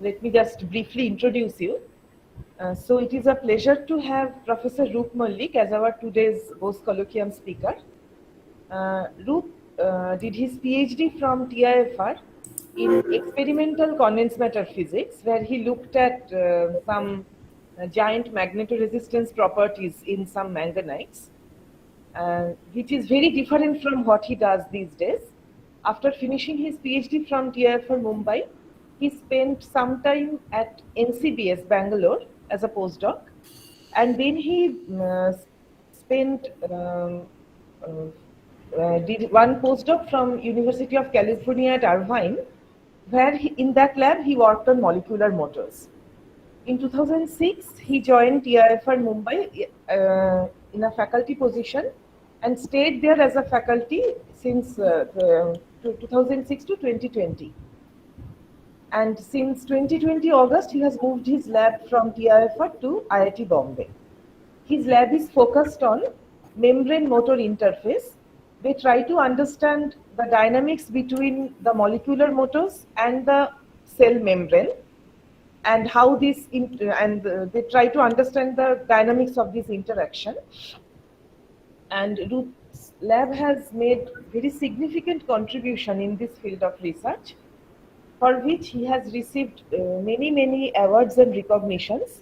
let me just briefly introduce you. So it is a pleasure to have Professor Roop Mallik as our today's Bose Colloquium speaker. Roop did his PhD from TIFR in experimental condensed matter physics, where he looked at some giant magnetoresistance properties in some manganites, which is very different from what he does these days. After finishing his PhD from TIFR Mumbai, he spent some time at NCBS Bangalore as a postdoc, and then he spent did one postdoc from University of California at Irvine, where in that lab he worked on molecular motors. In 2006, he joined TIFR Mumbai in a faculty position and stayed there as a faculty since 2006 to 2020. And since 2020 August, he has moved his lab from TIFR to IIT Bombay. His lab is focused on membrane motor interface. They try to understand the dynamics between the molecular motors and the cell membrane, and how this they try to understand the dynamics of this interaction. And Roop's lab has made very significant contribution in this field of research, for which he has received many awards and recognitions.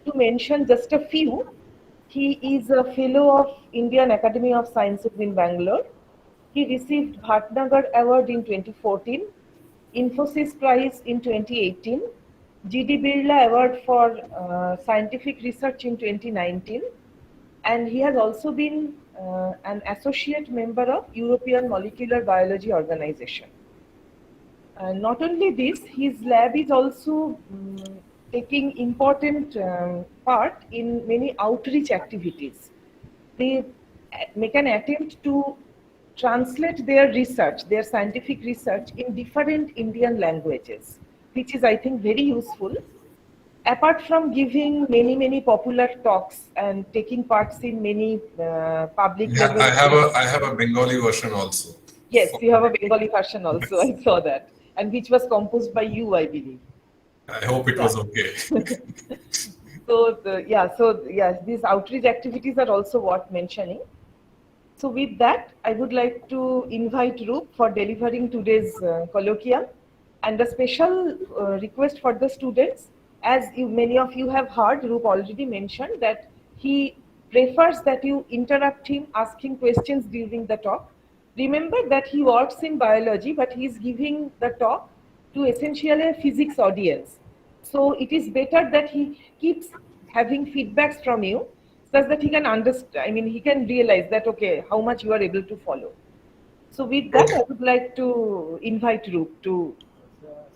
To mention just a few, he is a fellow of Indian Academy of Sciences in Bangalore. He received Bhatnagar Award in 2014, Infosys Prize in 2018, GD Birla Award for Scientific Research in 2019, and he has also been an associate member of European Molecular Biology Organization. Not only this, his lab is also taking important part in many outreach activities. They make an attempt to translate their research, their scientific research, in different Indian languages, which is, I think, very useful. Apart from giving many popular talks and taking parts in many public level. I have a Bengali version also. Yes, you have a Bengali version also. I saw that, and which was composed by you, I believe. I hope it was okay. So these outreach activities are also worth mentioning. So with that, I would like to invite Roop for delivering today's colloquium, and a special request for the students. As many of you have heard, Roop already mentioned that he prefers that you interrupt him asking questions during the talk. Remember that he works in biology, but he is giving the talk to essentially a physics audience. So it is better that he keeps having feedbacks from you, such that he can understand, I mean, he can realize that, okay, how much you are able to follow. So with that, I would like to invite Roop to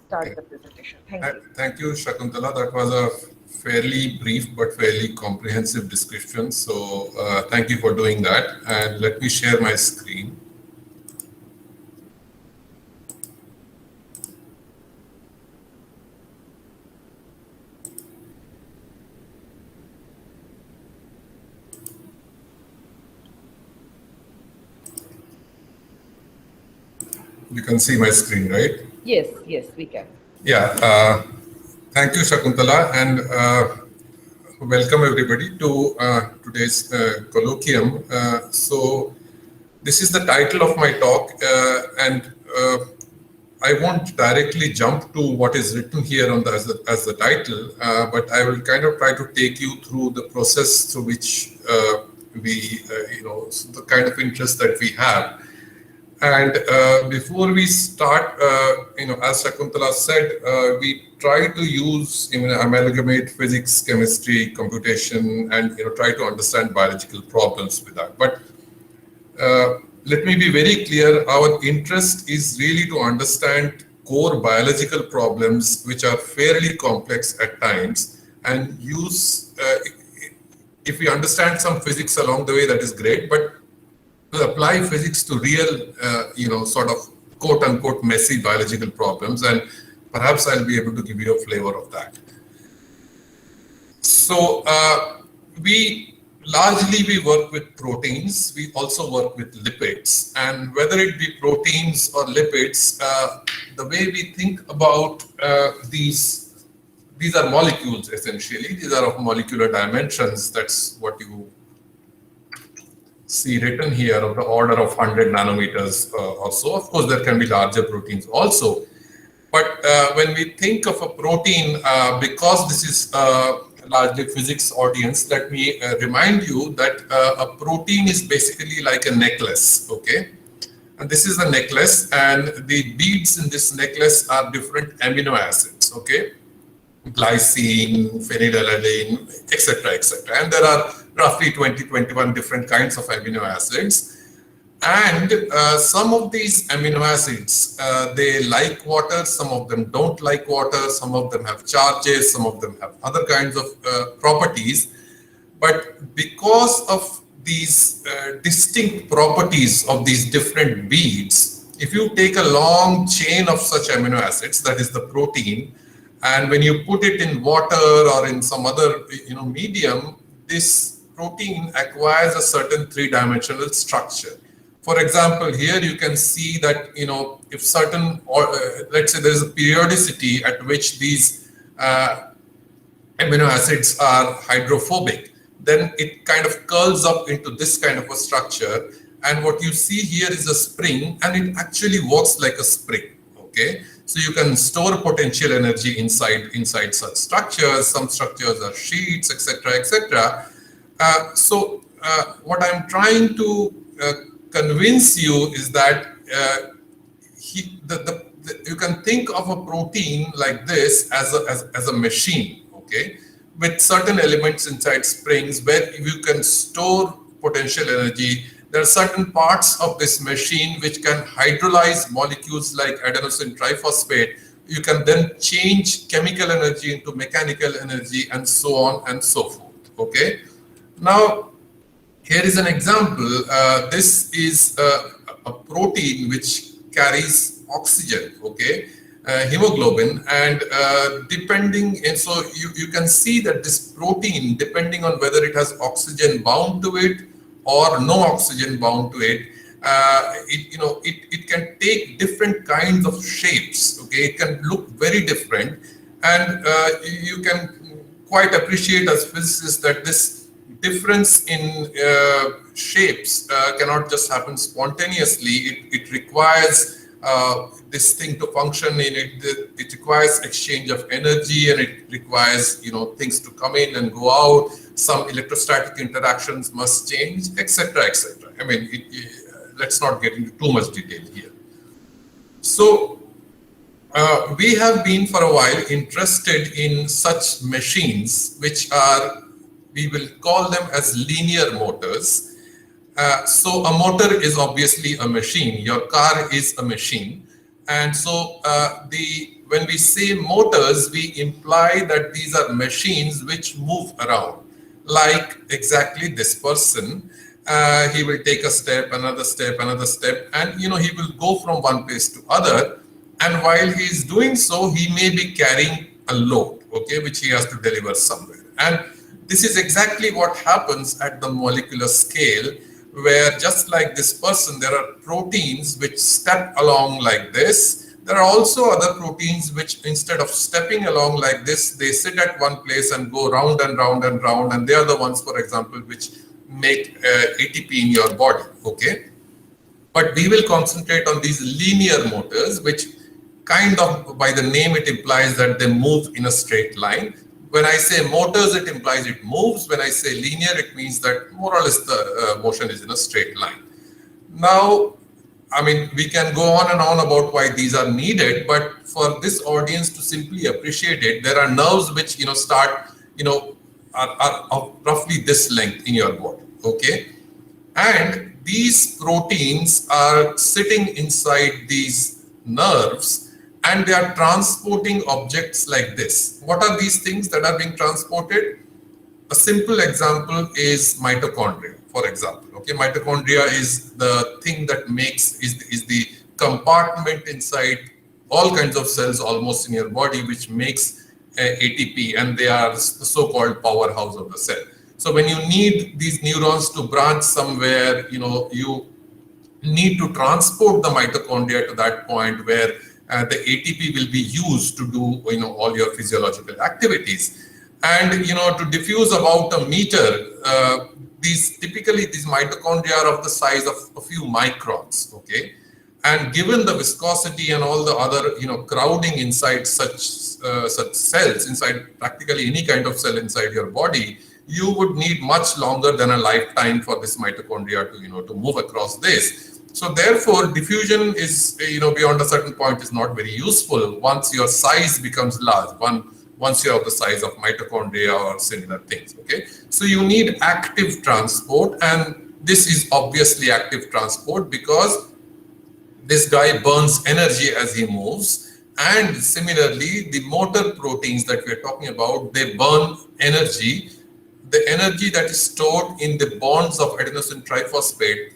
start the presentation. Thank you. Thank you, Shakuntala. That was a fairly brief but fairly comprehensive description. So thank you for doing that. And let me share my screen. You can see my screen, right? Yes, we can. Yeah, thank you, Shakuntala, and welcome everybody to today's colloquium. So this is the title of my talk, and I won't directly jump to what is written here on as the title, but I will kind of try to take you through the process through which we, the kind of interest that we have. And before we start, as Shakuntala said, we try to use amalgamate physics, chemistry, computation, and try to understand biological problems with that. But let me be very clear: our interest is really to understand core biological problems, which are fairly complex at times, and use. If we understand some physics along the way, that is great, but to apply physics to real, sort of quote-unquote messy biological problems, and perhaps I'll be able to give you a flavor of that. So we largely work with proteins. We also work with lipids, and whether it be proteins or lipids, the way we think about these these are molecules essentially. These are of molecular dimensions. That's what you see written here, of the order of 100 nanometers or so. Of course, there can be larger proteins also. But when we think of a protein, because this is largely physics audience, let me remind you that a protein is basically like a necklace, okay? And this is a necklace, and the beads in this necklace are different amino acids, okay? Glycine, phenylalanine, etc., etc. And there are roughly 21 different kinds of amino acids. And some of these amino acids, they like water, some of them don't like water, some of them have charges, some of them have other kinds of properties. But because of these distinct properties of these different beads, if you take a long chain of such amino acids, that is the protein, and when you put it in water or in some other medium, this protein acquires a certain three-dimensional structure. For example, here you can see that if certain, let's say there is a periodicity at which these amino acids are hydrophobic, then it kind of curls up into this kind of a structure. And what you see here is a spring, and it actually works like a spring. Okay, so you can store potential energy inside such structures. Some structures are sheets, etc., etc. So what I'm trying to convince you is that you can think of a protein like this as a machine, okay, with certain elements inside springs where you can store potential energy. There are certain parts of this machine which can hydrolyze molecules like adenosine triphosphate. You can then change chemical energy into mechanical energy, and so on and so forth. Okay. Now, here is an example. This is a protein which carries oxygen, okay, hemoglobin, and so you can see that this protein, depending on whether it has oxygen bound to it or no oxygen bound to it, it can take different kinds of shapes. Okay, it can look very different, and you can quite appreciate as physicists that this difference in shapes cannot just happen spontaneously. It requires this thing to function in it. It requires exchange of energy, and it requires things to come in and go out. Some electrostatic interactions must change, etc., etc. I mean, let's not get into too much detail here. So we have been for a while interested in such machines, which are, we will call them as linear motors. So a motor is obviously a machine. Your car is a machine. And so when we say motors, we imply that these are machines which move around, like exactly this person. He will take a step, another step, another step, and he will go from one place to other. And while he is doing so, he may be carrying a load, okay, which he has to deliver somewhere. And this is exactly what happens at the molecular scale, where just like this person, there are proteins which step along like this. There are also other proteins which, instead of stepping along like this, they sit at one place and go round and round and round. And they are the ones, for example, which make ATP in your body, okay? But we will concentrate on these linear motors, which kind of, by the name, it implies that they move in a straight line. When I say motors, it implies it moves. When I say linear, it means that more or less the motion is in a straight line. Now, I mean, we can go on and on about why these are needed, but for this audience to simply appreciate it, there are nerves which, are of roughly this length in your body, okay? And these proteins are sitting inside these nerves, and they are transporting objects like this. What are these things that are being transported? A simple example is mitochondria, for example. Okay, mitochondria is the thing that is the compartment inside all kinds of cells almost in your body, which makes ATP, and they are the so-called powerhouse of the cell. So when you need these neurons to branch somewhere, you need to transport the mitochondria to that point where the ATP will be used to do, all your physiological activities. And, to diffuse about a meter, these mitochondria are of the size of a few microns, okay? And given the viscosity and all the other, crowding inside such cells, inside practically any kind of cell inside your body, you would need much longer than a lifetime for this mitochondria to, to move across this. So therefore, diffusion is, beyond a certain point is not very useful once your size becomes large, once you're of the size of mitochondria or similar things, okay? So you need active transport, and this is obviously active transport because this guy burns energy as he moves. And similarly, the motor proteins that we're talking about, they burn energy, the energy that is stored in the bonds of adenosine triphosphate.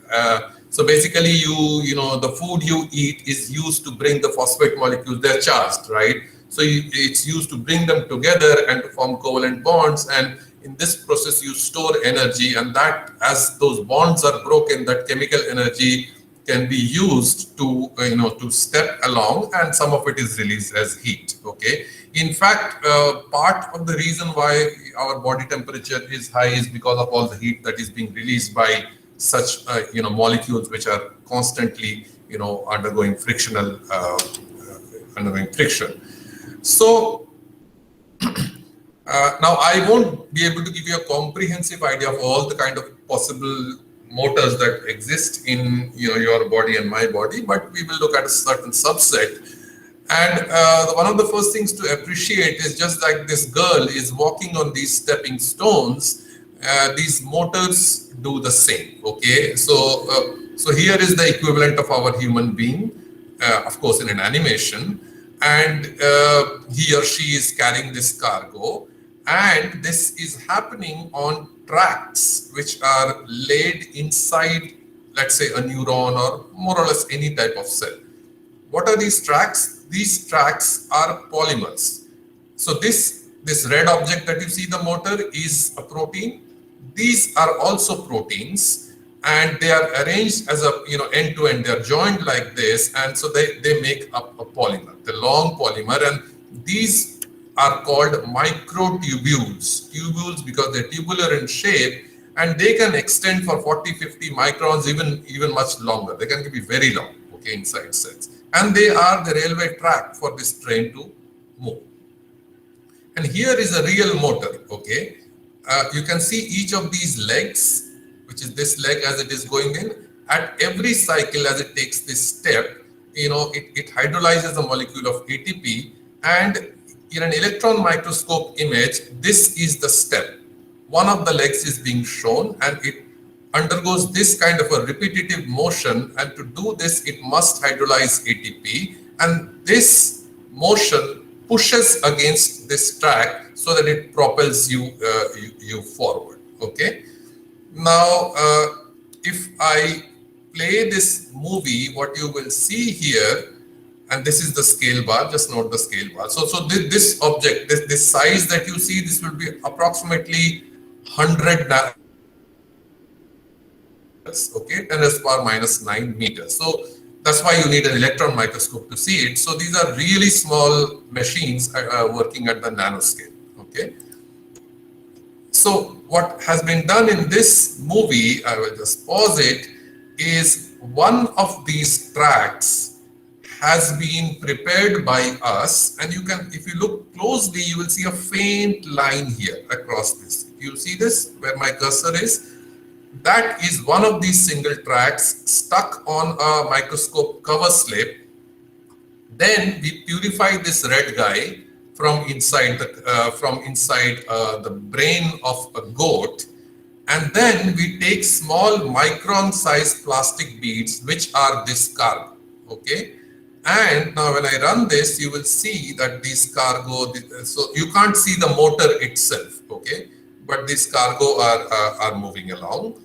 So basically, the food you eat is used to bring the phosphate molecules, they're charged, right? So it's used to bring them together and to form covalent bonds. And in this process, you store energy, and that as those bonds are broken, that chemical energy can be used to, to step along, and some of it is released as heat, okay? In fact, part of the reason why our body temperature is high is because of all the heat that is being released by such, molecules which are constantly, undergoing friction. So now I won't be able to give you a comprehensive idea of all the kind of possible motors that exist in your body and my body, but we will look at a certain subset. And one of the first things to appreciate is just like this girl is walking on these stepping stones, these motors do the same, okay? So here is the equivalent of our human being, of course in an animation, and he or she is carrying this cargo, and this is happening on tracks which are laid inside, let's say, a neuron or more or less any type of cell. What are these tracks? These tracks are polymers. So this red object that you see, the motor, is a protein. These are also proteins, and they are arranged as a end to end. They are joined like this, and so they make up a polymer, the long polymer, and these are called microtubules. Tubules because they're tubular in shape, and they can extend for 40-50 microns, even much longer. They can be very long, okay, inside cells. And they are the railway track for this train to move. And here is a real motor, okay. You can see each of these legs, which is this leg as it is going in. At every cycle, as it takes this step, it hydrolyzes a molecule of ATP, and in an electron microscope image, this is the step. One of the legs is being shown, and it undergoes this kind of a repetitive motion, and to do this, it must hydrolyze ATP, and this motion pushes against this track so that it propels you forward, okay? Now, if I play this movie, what you will see here, and this is the scale bar, just note the scale bar. So this object, this size that you see, this will be approximately 100 nanometers, okay, 10 raised to the power minus 9 meters. So that's why you need an electron microscope to see it. So these are really small machines working at the nanoscale, okay. So what has been done in this movie, I will just pause it, is one of these tracks has been prepared by us, and you can, if you look closely, you will see a faint line here across this. You see this, where my cursor is? That is one of these single tracks stuck on a microscope cover slip. Then we purify this red guy from inside the brain of a goat, and then we take small micron-sized plastic beads, which are this cargo, okay? And now when I run this, you will see that these cargo, so you can't see the motor itself, okay? But these cargo are moving along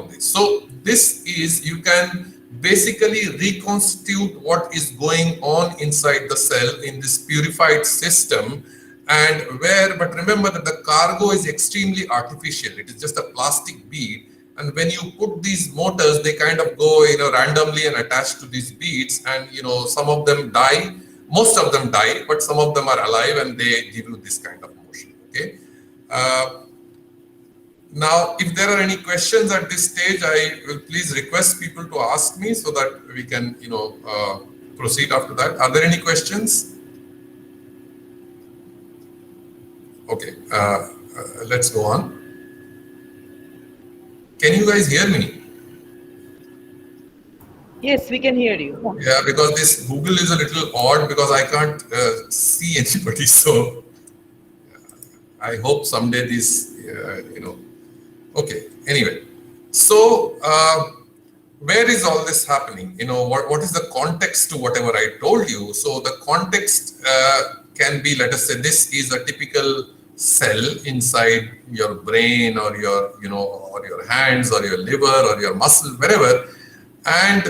this. So this is, you can basically reconstitute what is going on inside the cell in this purified system, and but remember that the cargo is extremely artificial. It is just a plastic bead, And when you put these motors, they kind of go, randomly and attach to these beads, and some of them die, most of them die, but some of them are alive and they give you this kind of motion. Okay. Now, if there are any questions at this stage, I will please request people to ask me so that we can, proceed after that. Are there any questions? Okay, let's go on. Can you guys hear me? Yes, we can hear you. Yeah, because this Google is a little odd because I can't see anybody. So I hope someday this, Okay, anyway. So where is all this happening? What is the context to whatever I told you? So the context can be, let us say, this is a typical cell inside your brain or your, or your hands or your liver or your muscle, wherever. And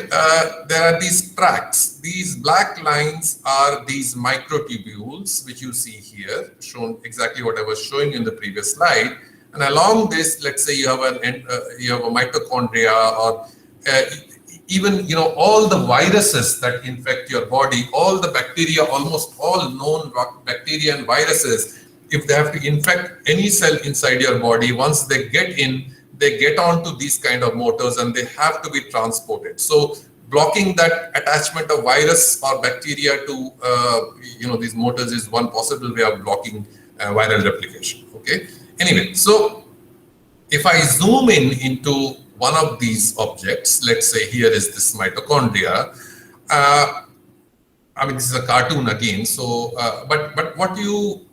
there are these tracts. These black lines are these microtubules, which you see here, shown exactly what I was showing in the previous slide. And along this, let's say you have a mitochondria, or even all the viruses that infect your body, all the bacteria, almost all known bacteria and viruses, if they have to infect any cell inside your body, once they get in, they get onto these kind of motors and they have to be transported. So blocking that attachment of virus or bacteria to these motors is one possible way of blocking viral replication. Okay. Anyway, so if I zoom into one of these objects, let's say here is this mitochondria. This is a cartoon again. So, but what you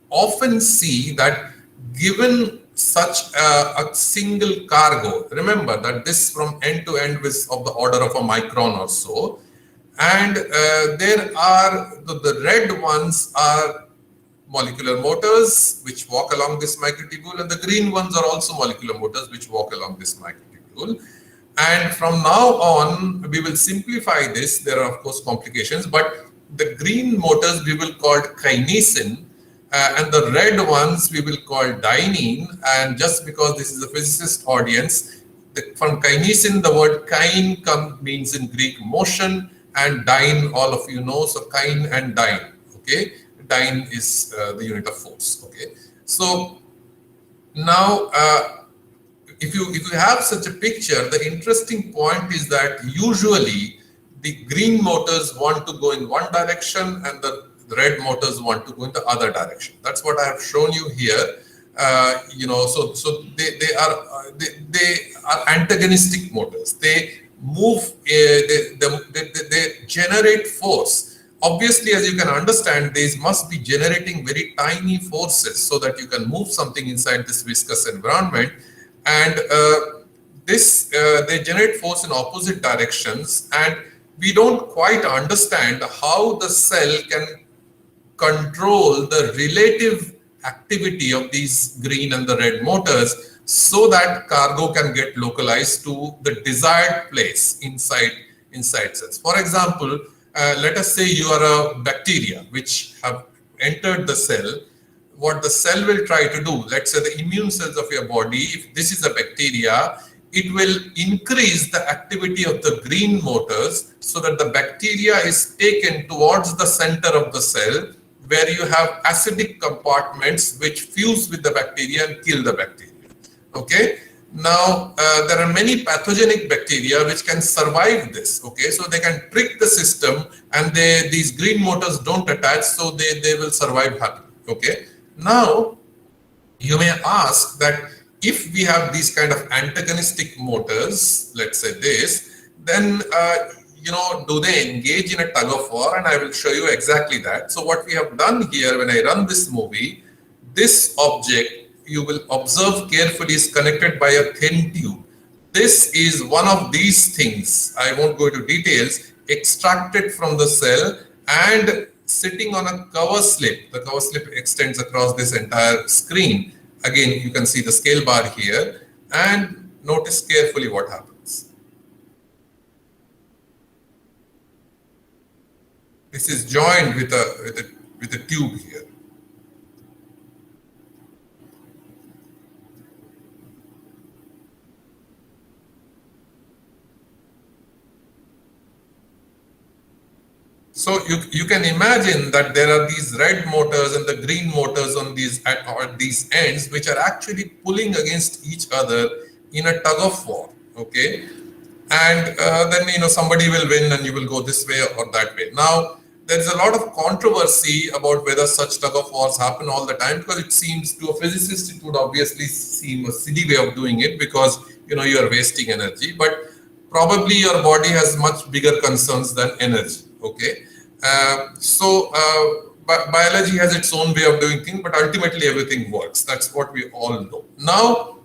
often see that given such a single cargo, remember that this from end to end is of the order of a micron or so, and there are the red ones are molecular motors which walk along this microtubule, and the green ones are also molecular motors which walk along this microtubule. And from now on, we will simplify this. There are of course complications, but the green motors we will call kinesin, and the red ones we will call dynein. And just because this is a physicist audience, from kinesin the word kine means in Greek motion, and dyne all of you know, so kine and dyne. Okay. Dyne is the unit of force. Okay, so now if you have such a picture, the interesting point is that usually the green motors want to go in one direction and the red motors want to go in the other direction. That's what I have shown you here. So they are antagonistic motors. They move. They generate force. Obviously, as you can understand, these must be generating very tiny forces so that you can move something inside this viscous environment. And they generate force in opposite directions. And we don't quite understand how the cell can control the relative activity of these green and the red motors so that cargo can get localized to the desired place inside cells. For example, let us say you are a bacteria which have entered the cell. What the cell will try to do, let's say the immune cells of your body, if this is a bacteria, it will increase the activity of the green motors so that the bacteria is taken towards the center of the cell where you have acidic compartments which fuse with the bacteria and kill the bacteria. Okay. Now, there are many pathogenic bacteria which can survive this. Okay, so they can trick the system, and these green motors don't attach, so they will survive happily. Okay. Now, you may ask that if we have these kind of antagonistic motors, let's say this, then do they engage in a tug of war? And I will show you exactly that. So what we have done here, when I run this movie, this object, you will observe carefully, is connected by a thin tube. This is one of these things, I won't go into details, extracted from the cell and sitting on a cover slip. The cover slip extends across this entire screen. Again, you can see the scale bar here, and notice carefully what happens. This is joined with a tube here. So you can imagine that there are these red motors and the green motors on these ends, which are actually pulling against each other in a tug of war. Okay, and then somebody will win and you will go this way or that way. Now there is a lot of controversy about whether such tug of wars happen all the time, because it seems to a physicist it would obviously seem a silly way of doing it, because you are wasting energy, but probably your body has much bigger concerns than energy. Okay, biology has its own way of doing things, but ultimately everything works. That's what we all know. Now,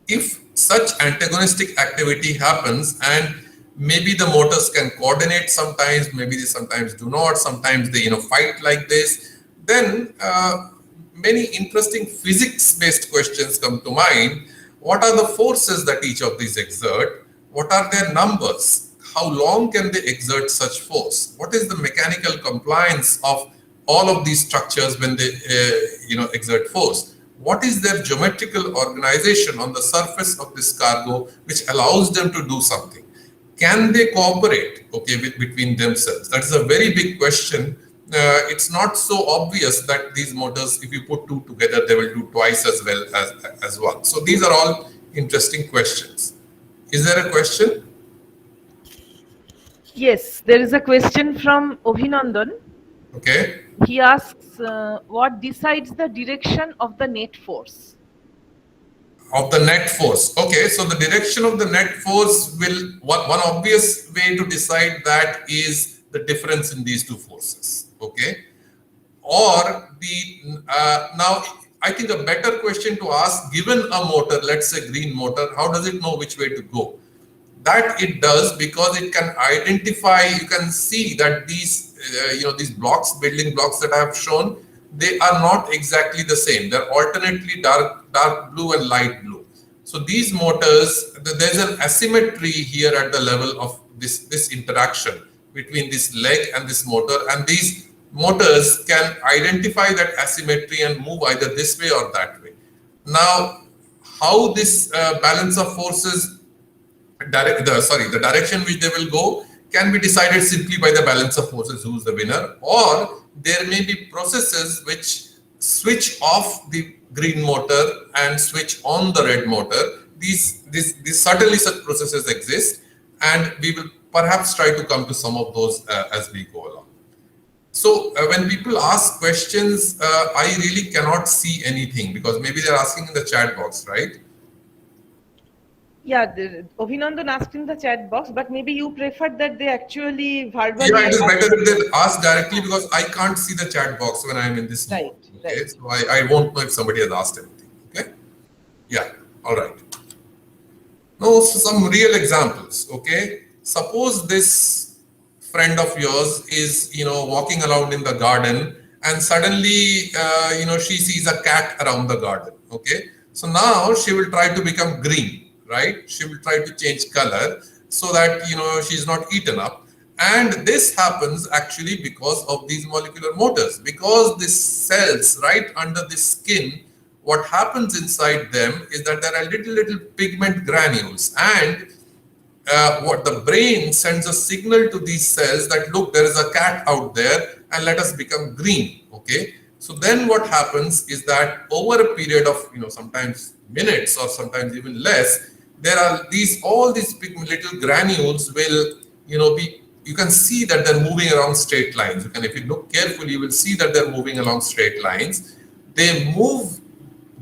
if such antagonistic activity happens, and maybe the motors can coordinate sometimes, maybe they sometimes do not, sometimes they fight like this, then many interesting physics-based questions come to mind. What are the forces that each of these exert? What are their numbers? How long can they exert such force? What is the mechanical compliance of all of these structures when they exert force? What is their geometrical organization on the surface of this cargo which allows them to do something? Can they cooperate, between themselves? That is a very big question. It's not so obvious that these motors, if you put two together, they will do twice as well as one. So these are all interesting questions. Is there a question? Yes, there is a question from Abhinandan. Okay. He asks, what decides the direction of the net force? Of the net force. Okay, so the direction of the net force will, one obvious way to decide that is the difference in these two forces. Okay, or now I think a better question to ask, given a motor, let's say green motor, how does it know which way to go? That it does because it can identify, you can see that these, these blocks, building blocks that I have shown, they are not exactly the same. They're alternately dark blue and light blue. So these motors, there's an asymmetry here at the level of this interaction between this leg and this motor, and these motors can identify that asymmetry and move either this way or that way. Now, how this balance of forces, the direction which they will go, can be decided simply by the balance of forces, who's the winner, or there may be processes which switch off the green motor and switch on the red motor. These certainly such processes exist, and we will perhaps try to come to some of those as we go along. So when people ask questions, I really cannot see anything, because maybe they're asking in the chat box, right? Yeah, Abhinandan asked in the chat box, but maybe you preferred that they actually verbally. Yeah, it is better if they ask directly, because I can't see the chat box when I'm in this right, mode. Okay, right. so I won't know if somebody has asked anything. Okay, yeah, all right. Now, some real examples. Okay, suppose this friend of yours is walking around in the garden, and suddenly she sees a cat around the garden. Okay, so now she will try to become green. Right? She will try to change color so that she's not eaten up. And this happens actually because of these molecular motors. Because these cells right under the skin, what happens inside them is that there are little pigment granules, and what the brain sends a signal to these cells that, look, there is a cat out there and let us become green. Okay. So then what happens is that over a period of sometimes minutes or sometimes even less, there are all these little granules will you can see that they're moving around straight lines. If you look carefully, you will see that they're moving along straight lines. They move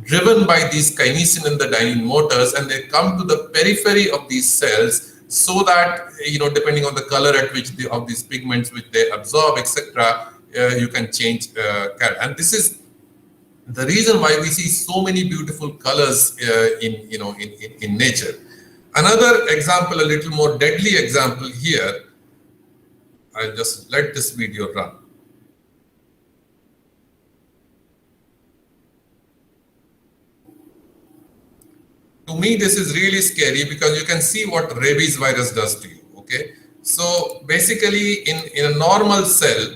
driven by these kinesin and the dynein motors, and they come to the periphery of these cells, so that depending on the color at which of these pigments which they absorb, etc., you can change color. And this is the reason why we see so many beautiful colors in nature. Another example, a little more deadly example here. I'll just let this video run. To me, this is really scary, because you can see what rabies virus does to you. Okay, so basically, in a normal cell,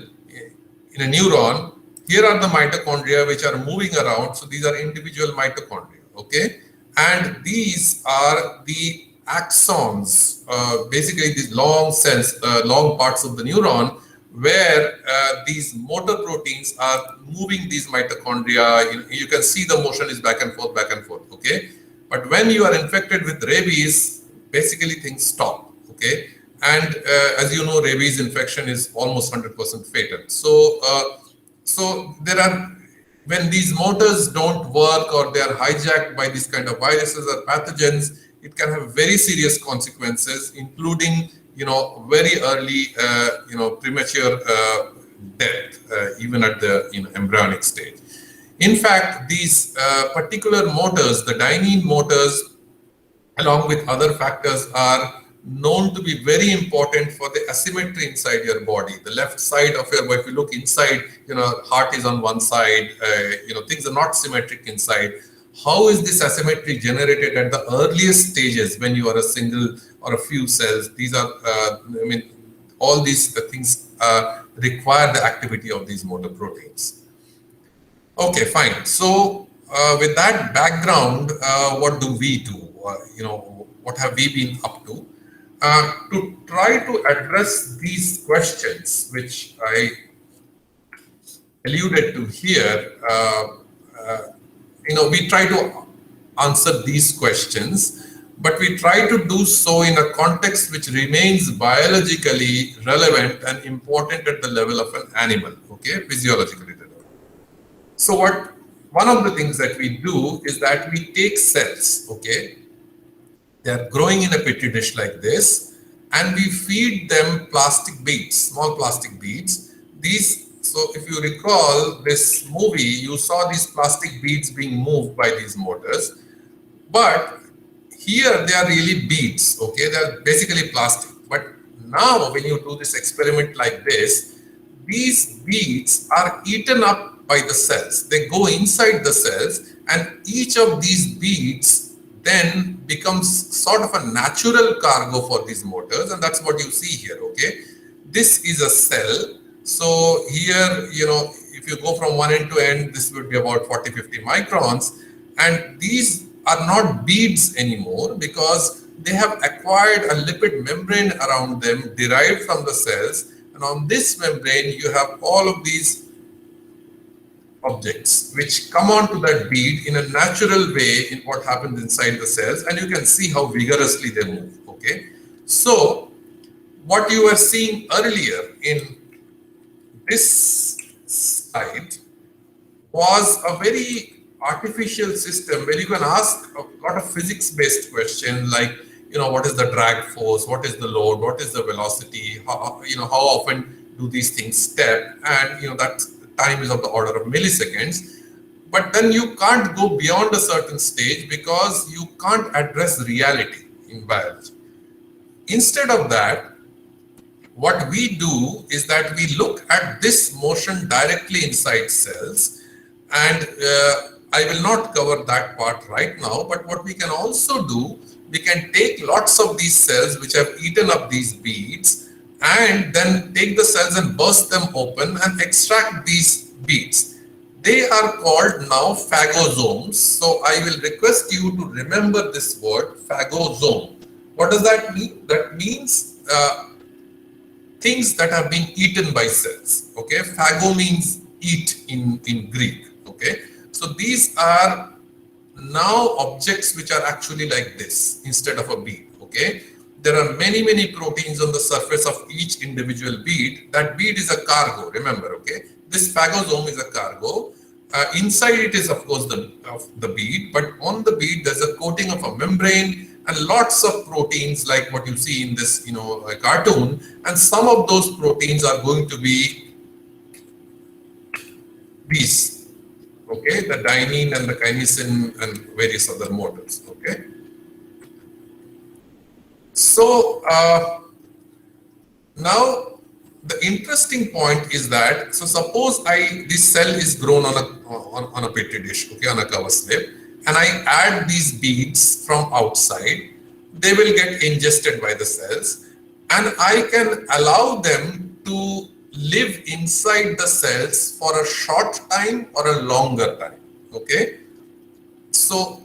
in a neuron, here are the mitochondria which are moving around. So these are individual mitochondria. Okay, and these are the axons, basically these long cells, long parts of the neuron, where these motor proteins are moving these mitochondria. You can see the motion is back and forth, okay? But when you are infected with rabies, basically things stop, okay? And as you know, rabies infection is almost 100% fatal. So there are, when these motors don't work or they are hijacked by these kind of viruses or pathogens, it can have very serious consequences, including, very early, premature death, even at the embryonic stage. In fact, these particular motors, the dynein motors, along with other factors, are known to be very important for the asymmetry inside your body. The left side of your body, if you look inside, heart is on one side, things are not symmetric inside. How is this asymmetry generated at the earliest stages when you are a single or a few cells? These are, all these things require the activity of these motor proteins. Okay, fine. So with that background, what do we do? What have we been up to? To try to address these questions, which I alluded to here, we try to answer these questions, but we try to do so in a context which remains biologically relevant and important at the level of an animal, okay, physiologically relevant. So one of the things that we do is that we take cells, okay, they are growing in a petri dish like this, and we feed them plastic beads, small plastic beads. So if you recall this movie, you saw these plastic beads being moved by these motors, but here they are really beads, okay? They are basically plastic. But now when you do this experiment like this, these beads are eaten up by the cells. They go inside the cells, and each of these beads then becomes sort of a natural cargo for these motors, and that's what you see here, okay? This is a cell. So here, if you go from one end to end, this would be about 40-50 microns, and these are not beads anymore because they have acquired a lipid membrane around them derived from the cells, and on this membrane you have all of these objects which come onto that bead in a natural way in what happens inside the cells, and you can see how vigorously they move, okay? So what you were seeing earlier in this slide was a very artificial system where you can ask a lot of physics-based questions like, what is the drag force, what is the load, what is the velocity, how often do these things step, and that time is of the order of milliseconds. But then you can't go beyond a certain stage because you can't address reality in biology. Instead of that, what we do is that we look at this motion directly inside cells, and I will not cover that part right now, but what we can also do, we can take lots of these cells which have eaten up these beads and then take the cells and burst them open and extract these beads. They are called now phagosomes. So I will request you to remember this word, phagosome. What does that mean? That means things that have been eaten by cells. Okay, phago means eat in Greek. Okay, so these are now objects which are actually like this instead of a bead. Okay, there are many proteins on the surface of each individual bead. That bead is a cargo, remember. Okay, this phagosome is a cargo. Inside it is of course the bead, but on the bead there's a coating of a membrane and lots of proteins like what you see in this cartoon, and some of those proteins are going to be these, okay, the dynein and the kinesin and various other motors. Okay, so now the interesting point is that, so suppose this cell is grown on a petri dish, okay, on a cover slip, and I add these beads from outside. They will get ingested by the cells, and I can allow them to live inside the cells for a short time or a longer time. Okay, so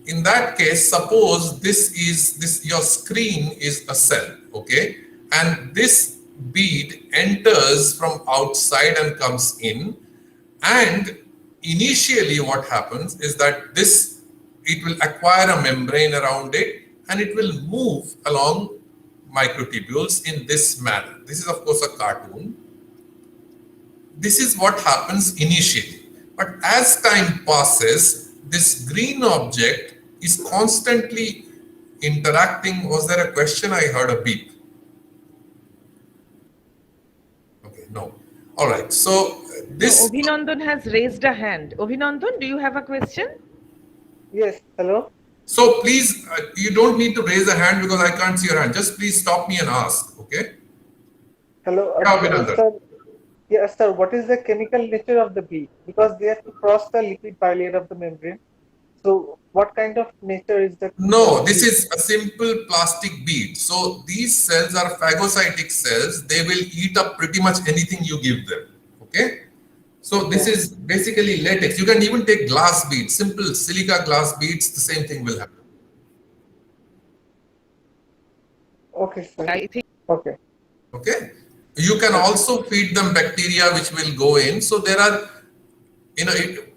in that case, suppose your screen is a cell, okay, and this bead enters from outside and comes in, and initially what happens is that it will acquire a membrane around it and it will move along microtubules in this manner. This is of course a cartoon. This is what happens initially. But as time passes, this green object is constantly interacting. Was there a question? I heard a beep. Okay, no. All right. So this. Abhinandan has raised a hand. Abhinandan, do you have a question? Yes, hello. So please, you don't need to raise a hand because I can't see your hand. Just please stop me and ask, okay? Hello. Yeah, Abhinandan. Sir, yes, sir. What is the chemical nature of the bead? Because they have to cross the lipid bilayer of the membrane. So what kind of nature is that? No, this is a simple plastic bead. So these cells are phagocytic cells. They will eat up pretty much anything you give them, okay? So this is basically latex. You can even take glass beads, simple silica glass beads, the same thing will happen. Okay, sir. I think. Okay. Okay. You can also feed them bacteria which will go in. So there are,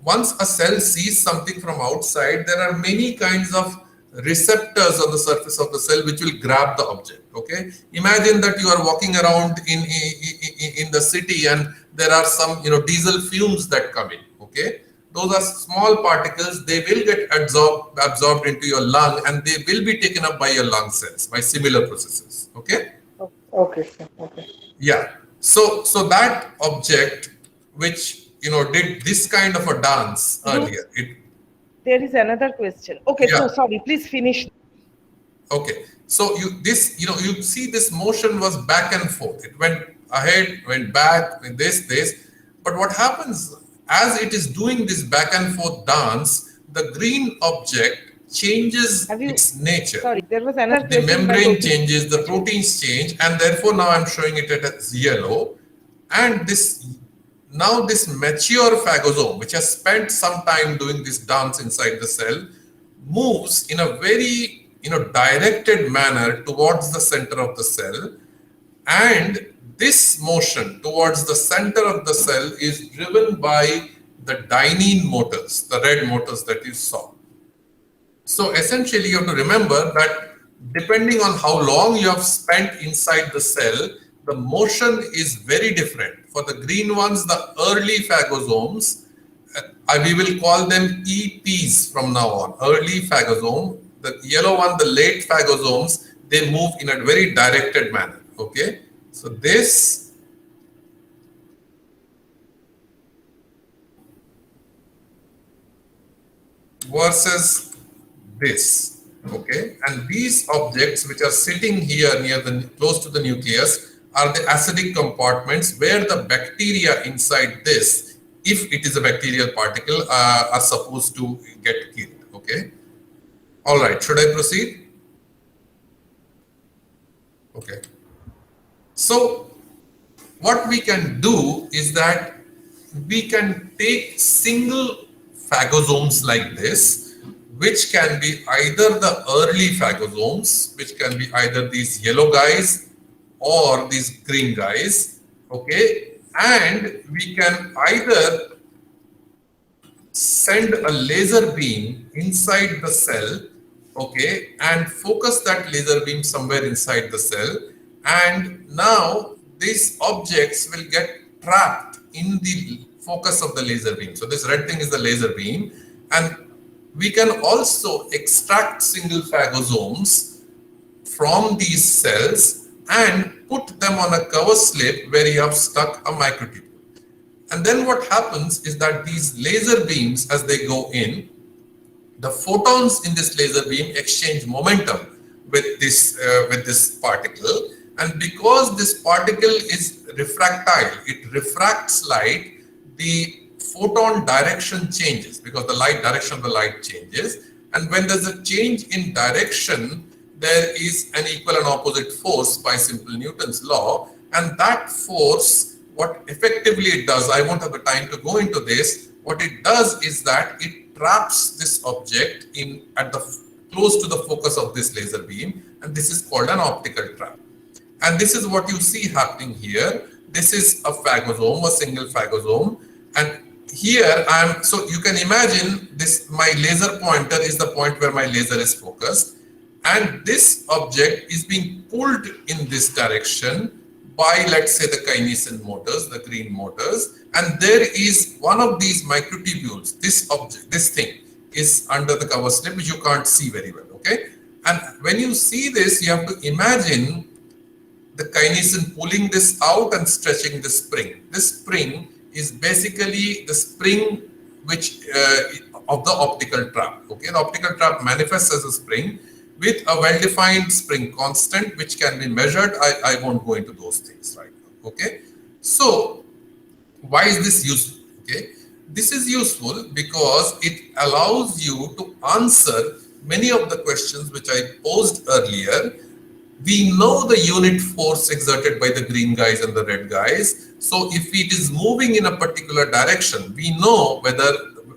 once a cell sees something from outside, there are many kinds of receptors on the surface of the cell which will grab the object. Okay. Imagine that you are walking around in the city and there are some diesel fumes that come in. Okay. Those are small particles. They will get absorbed into your lung and they will be taken up by your lung cells by similar processes. Okay. Okay, sir. Okay. Yeah. So that object which did this kind of a dance earlier. There is another question. Okay, Yeah. so sorry, please finish. Okay. So you see this motion was back and forth. It went ahead, went back, with this. But what happens as it is doing this back and forth dance, the green object changes its nature. Sorry, there was another The question. membrane changes, the proteins change, and therefore now I'm showing it as yellow. And this mature phagosome, which has spent some time doing this dance inside the cell, moves in a very directed manner towards the center of the cell, and this motion towards the center of the cell is driven by the dynein motors, the red motors that you saw. So essentially you have to remember that depending on how long you have spent inside the cell, the motion is very different. For the green ones, the early phagosomes, we will call them EPs from now on, early phagosome. The yellow one, the late phagosomes, they move in a very directed manner, okay? So this versus this, okay? And these objects which are sitting here close to the nucleus are the acidic compartments where the bacteria inside this, if it is a bacterial particle, are supposed to get killed, okay? All right, should I proceed? Okay. So what we can do is that we can take single phagosomes like this, which can be either the early phagosomes, which can be either these yellow guys or these green guys, okay? And we can either send a laser beam inside the cell, okay, and focus that laser beam somewhere inside the cell, and now these objects will get trapped in the focus of the laser beam. So this red thing is the laser beam, and we can also extract single phagosomes from these cells and put them on a cover slip where you have stuck a microtubule. And then what happens is that these laser beams, as they go in, the photons in this laser beam exchange momentum with this particle, and because this particle is refractile, it refracts light, the photon direction changes because the direction of the light changes, and when there's a change in direction, there is an equal and opposite force by simple Newton's law, and that force, what effectively it does, I won't have the time to go into this, what it does is that it traps this object close to the focus of this laser beam, and this is called an optical trap. And this is what you see happening here. This is a phagosome, a single phagosome. And here so you can imagine this, my laser pointer is the point where my laser is focused. And this object is being pulled in this direction by, let's say, the kinesin motors, the green motors. And there is one of these microtubules, this object, this thing is under the cover slip, which you can't see very well, okay? And when you see this, you have to imagine the kinesin pulling this out and stretching the spring. This spring is basically the spring which of the optical trap, okay? The optical trap manifests as a spring with a well-defined spring constant, which can be measured. I won't go into those things right now, okay? So, why is this useful, okay? This is useful because it allows you to answer many of the questions which I posed earlier. We know the unit force exerted by the green guys and the red guys. So if it is moving in a particular direction, we know whether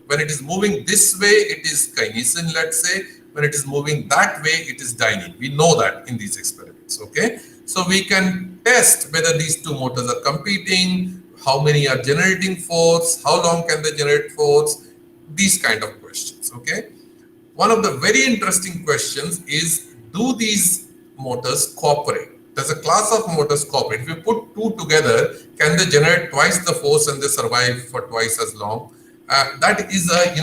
when it is moving this way, it is kinesin, let's say. When it is moving that way, it is dynein. We know that in these experiments, okay? So we can test whether these two motors are competing, how many are generating force, how long can they generate force, these kind of questions, okay? One of the very interesting questions is, do these motors cooperate? Does a class of motors cooperate? If you put two together, can they generate twice the force and they survive for twice as long? That is a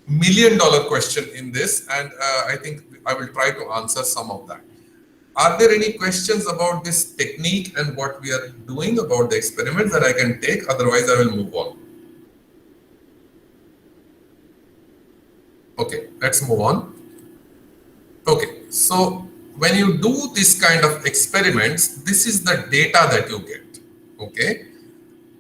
million-dollar question in this, and I think I will try to answer some of that. Are there any questions about this technique and what we are doing about the experiments that I can take? Otherwise, I will move on. Okay, let's move on. Okay, so when you do this kind of experiments, this is the data that you get, okay?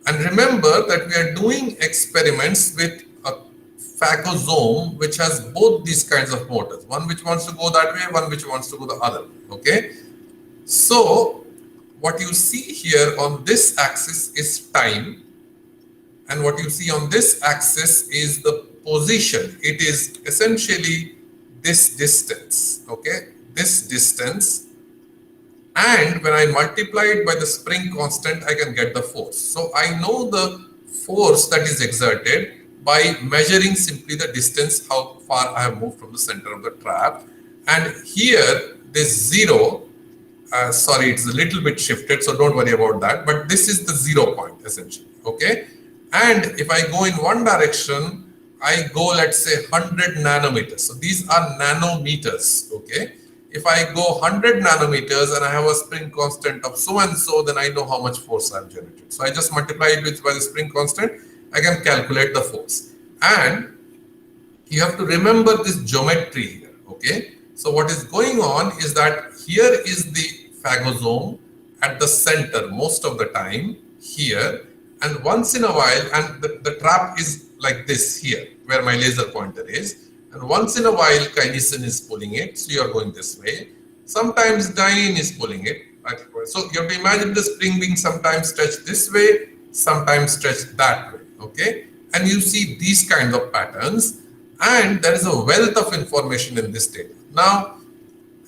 And remember that we are doing experiments with a phagosome which has both these kinds of motors, one which wants to go that way, one which wants to go the other, okay? So what you see here on this axis is time, and what you see on this axis is the position. It is essentially this distance, okay? This distance, and when I multiply it by the spring constant, I can get the force. So I know the force that is exerted by measuring simply the distance, how far I have moved from the center of the trap. And here, this zero, sorry, it's a little bit shifted, so don't worry about that, but this is the 0 point essentially, okay? And if I go in one direction, I go, let's say, 100 nanometers. So these are nanometers, okay? If I go 100 nanometers and I have a spring constant of so and so, then I know how much force I've generated. So I just multiply it by the spring constant, I can calculate the force. And you have to remember this geometry here, okay? So what is going on is that here is the phagosome at the center most of the time here, and once in a while, and the trap is like this here, where my laser pointer is. And once in a while, kinesin is pulling it, so you are going this way. Sometimes dynein is pulling it. So you have to imagine the spring being sometimes stretched this way, sometimes stretched that way, okay? And you see these kinds of patterns, and there is a wealth of information in this data. Now,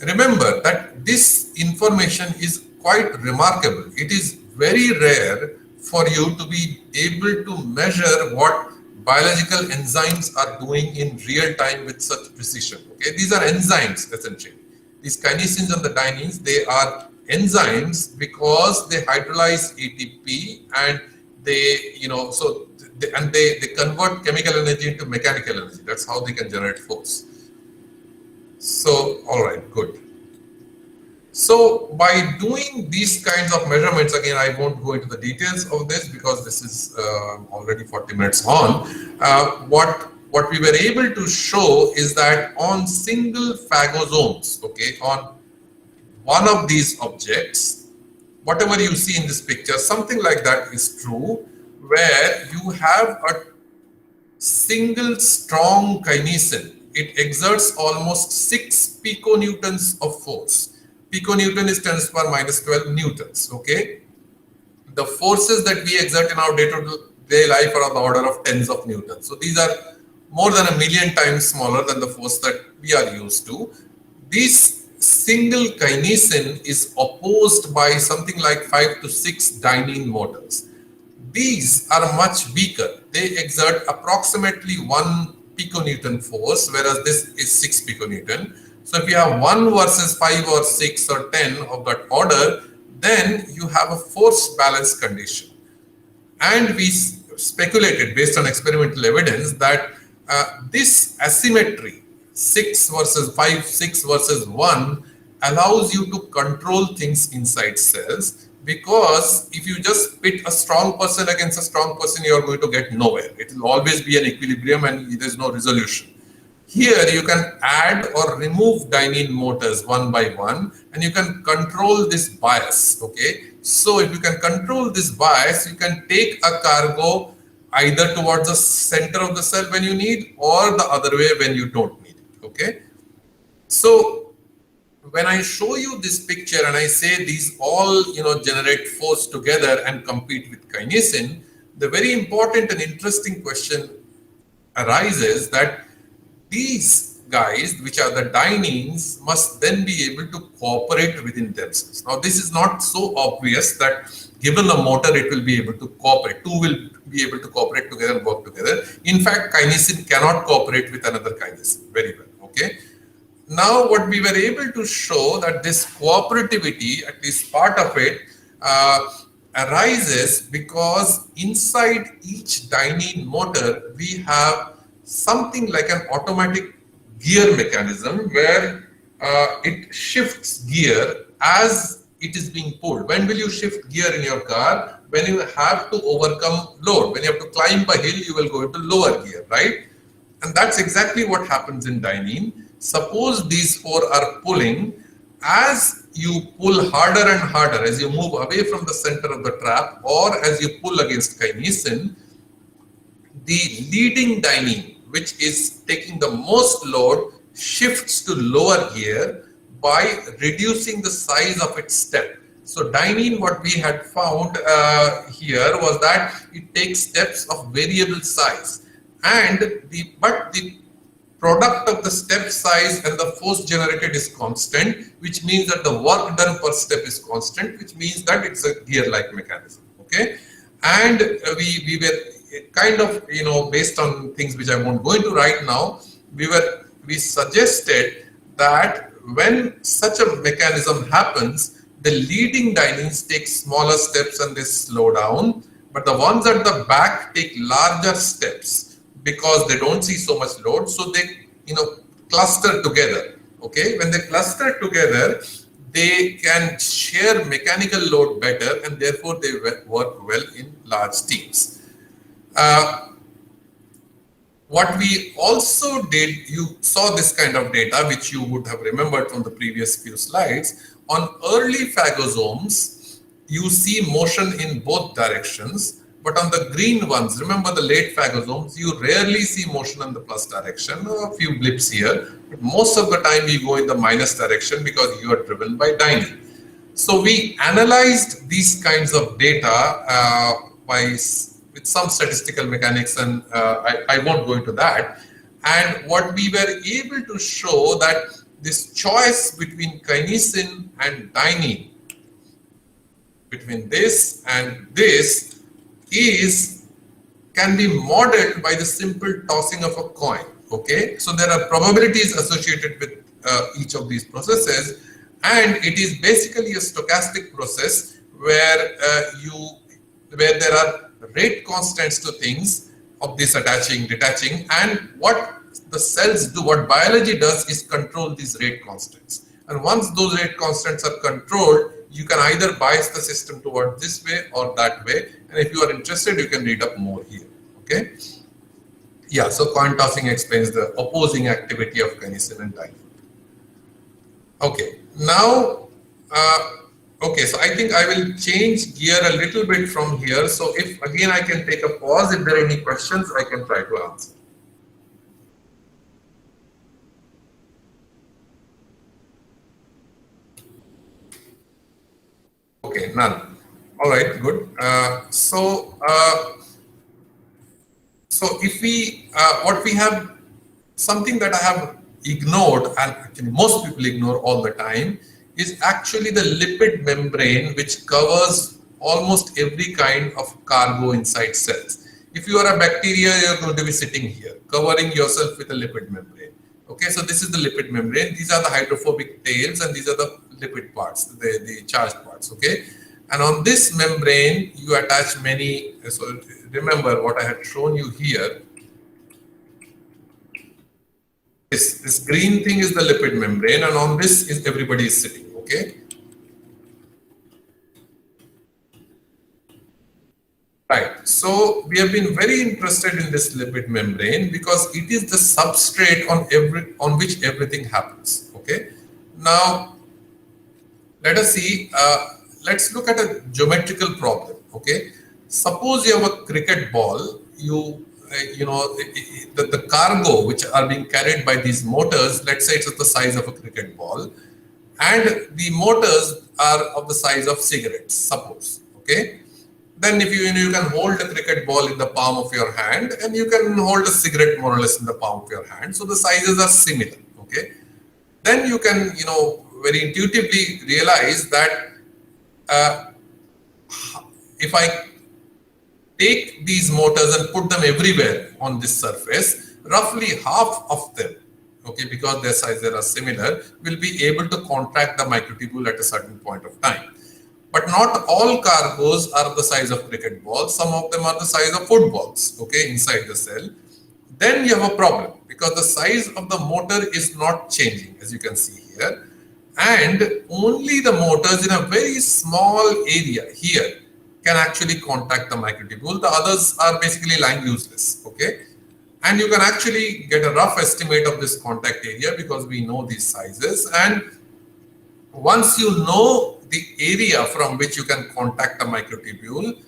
remember that this information is quite remarkable. It is very rare for you to be able to measure what biological enzymes are doing in real time with such precision, okay? These are enzymes essentially. These kinesins and the dyneins, they are enzymes because they hydrolyze ATP and they, they convert chemical energy into mechanical energy. That's how they can generate force. So, all right, good. So by doing these kinds of measurements, again, I won't go into the details of this because this is already 40 minutes on. What we were able to show is that on single phagosomes, okay, on one of these objects, whatever you see in this picture, something like that is true, where you have a single strong kinesin. It exerts almost 6 piconewtons of force. Piconewton is 10 to the power minus 12 newtons, okay? The forces that we exert in our day-to-day life are on the order of tens of newtons. So these are more than 1,000,000 times smaller than the force that we are used to. These single kinesin is opposed by something like 5 to 6 dynein motors. These are much weaker. They exert approximately 1 piconewton force, whereas this is 6 piconewton. So if you have 1 versus 5 or 6 or 10 of that order, then you have a force balance condition. And we speculated based on experimental evidence that this asymmetry, 6 versus 5, 6 versus 1, allows you to control things inside cells, because if you just pit a strong person against a strong person, you are going to get nowhere. It will always be an equilibrium and there is no resolution. Here you can add or remove dynein motors one by one, and you can control this bias. Okay, so if you can control this bias, you can take a cargo either towards the center of the cell when you need, or the other way when you don't need it. Okay, so when I show you this picture and I say these all generate force together and compete with kinesin, the very important and interesting question arises that these guys, which are the dyneins, must then be able to cooperate within themselves. Now, this is not so obvious that given a motor, it will be able to cooperate. Two will be able to cooperate together and work together. In fact, kinesin cannot cooperate with another kinesin very well. Okay. Now, what we were able to show that this cooperativity, at least part of it, arises because inside each dynein motor, we have something like an automatic gear mechanism where it shifts gear as it is being pulled. When will you shift gear in your car? When you have to overcome load. When you have to climb a hill, you will go into lower gear, right? And that's exactly what happens in dynein. Suppose these four are pulling. As you pull harder and harder, as you move away from the center of the trap, or as you pull against kinesin, the leading dynein, which is taking the most load, shifts to lower gear by reducing the size of its step. So dynein, what we had found here was that it takes steps of variable size, and the product of the step size and the force generated is constant, which means that the work done per step is constant, which means that it's a gear-like mechanism. Okay, and we were kind of, based on things which I won't go into right now, we suggested that when such a mechanism happens, the leading dyneins take smaller steps and they slow down, but the ones at the back take larger steps because they don't see so much load, so they cluster together. Okay, when they cluster together, they can share mechanical load better, and therefore they work well in large teams. What we also did, you saw this kind of data, which you would have remembered from the previous few slides. On early phagosomes, you see motion in both directions, but on the green ones, remember the late phagosomes, you rarely see motion in the plus direction, a few blips here, but most of the time you go in the minus direction because you are driven by dynein. So we analyzed these kinds of data with some statistical mechanics, and I won't go into that. And what we were able to show that this choice between kinesin and dynein, between this and this, can be modeled by the simple tossing of a coin. Okay, so there are probabilities associated with each of these processes, and it is basically a stochastic process where there are rate constants to things of this attaching, detaching, and what the cells do, what biology does is control these rate constants. And once those rate constants are controlled, you can either bias the system toward this way or that way. And if you are interested, you can read up more here. Okay. Yeah, so coin tossing explains the opposing activity of kinesin and dynein. Okay, now, okay, so I think I will change gear a little bit from here. So if again I can take a pause, if there are any questions, I can try to answer. Okay, none. All right, good. So if we, what we have, something that I have ignored, and actually most people ignore all the time, is actually the lipid membrane, which covers almost every kind of cargo inside cells. If you are a bacteria, you're going to be sitting here, covering yourself with a lipid membrane. Okay, so this is the lipid membrane. These are the hydrophobic tails, and these are the lipid parts, the charged parts. Okay, and on this membrane, you attach many. So remember what I had shown you here. This green thing is the lipid membrane, and on this is everybody is sitting. Okay. Right. So we have been very interested in this lipid membrane because it is the substrate on which everything happens. Okay. Now let us see. Let's look at a geometrical problem. Okay. Suppose you have a cricket ball. The cargo which are being carried by these motors, let's say it's the size of a cricket ball, and the motors are of the size of cigarettes, suppose. Okay. Then if you can hold a cricket ball in the palm of your hand, and you can hold a cigarette more or less in the palm of your hand. So the sizes are similar. Okay. Then you can, very intuitively realize that if I take these motors and put them everywhere on this surface, roughly half of them, okay, because their sizes are similar, will be able to contract the microtubule at a certain point of time. But not all cargoes are the size of cricket balls. Some of them are the size of footballs, okay, inside the cell. Then you have a problem because the size of the motor is not changing, as you can see here. And only the motors in a very small area here can actually contact the microtubule. The others are basically lying useless, okay? And you can actually get a rough estimate of this contact area because we know these sizes. And once you know the area from which you can contact a microtubule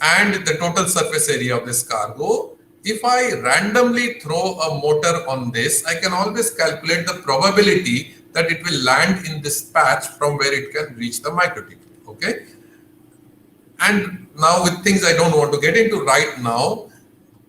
and the total surface area of this cargo, if I randomly throw a motor on this, I can always calculate the probability that it will land in this patch from where it can reach the microtubule, okay? And now with things I don't want to get into right now,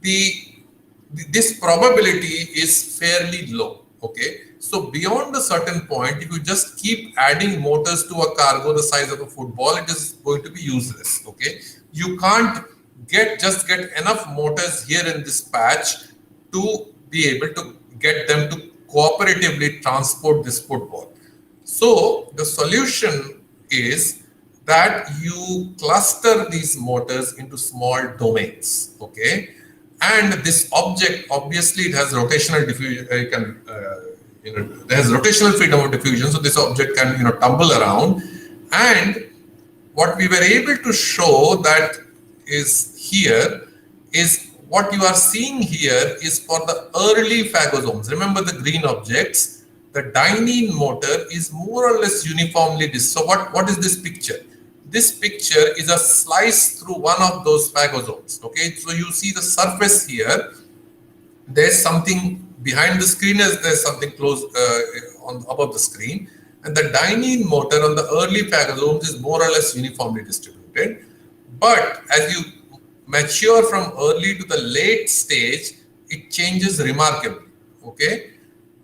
this probability is fairly low, okay? So beyond a certain point, if you just keep adding motors to a cargo the size of a football, it is going to be useless, okay? You can't just get enough motors here in this patch to be able to get them to cooperatively transport this football. So the solution is that you cluster these motors into small domains, okay? And this object, obviously it has rotational diffusion, there's rotational freedom of diffusion, so this object can, tumble around. And what we were able to show that is here is what you are seeing here is for the early phagosomes. Remember the green objects, the dynein motor is more or less uniformly so what is this picture? This picture is a slice through one of those phagosomes, okay? So you see the surface here, there's something behind the screen, as there's something close above the screen, and the dynein motor on the early phagosomes is more or less uniformly distributed. But as you mature from early to the late stage, it changes remarkably, okay?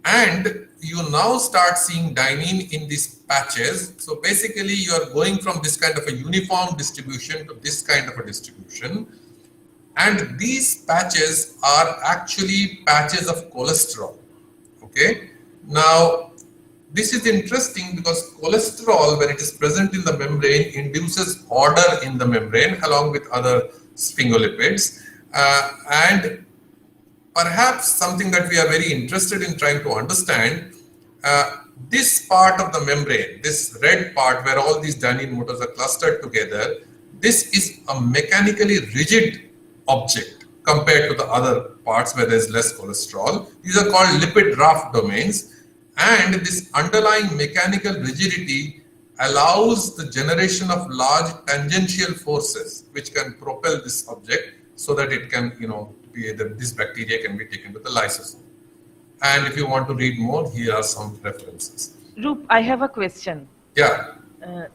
And you now start seeing dynein in these patches. So basically you are going from this kind of a uniform distribution to this kind of a distribution. And these patches are actually patches of cholesterol, okay? Now, this is interesting because cholesterol, when it is present in the membrane, induces order in the membrane along with other sphingolipids. And perhaps something that we are very interested in trying to understand, this part of the membrane, this red part where all these dynein motors are clustered together, this is a mechanically rigid object compared to the other parts where there is less cholesterol. These are called lipid raft domains, and this underlying mechanical rigidity allows the generation of large tangential forces which can propel this object so that it can, this bacteria can be taken to the lysosome. And if you want to read more, here are some references. Roop, I have a question. Yeah.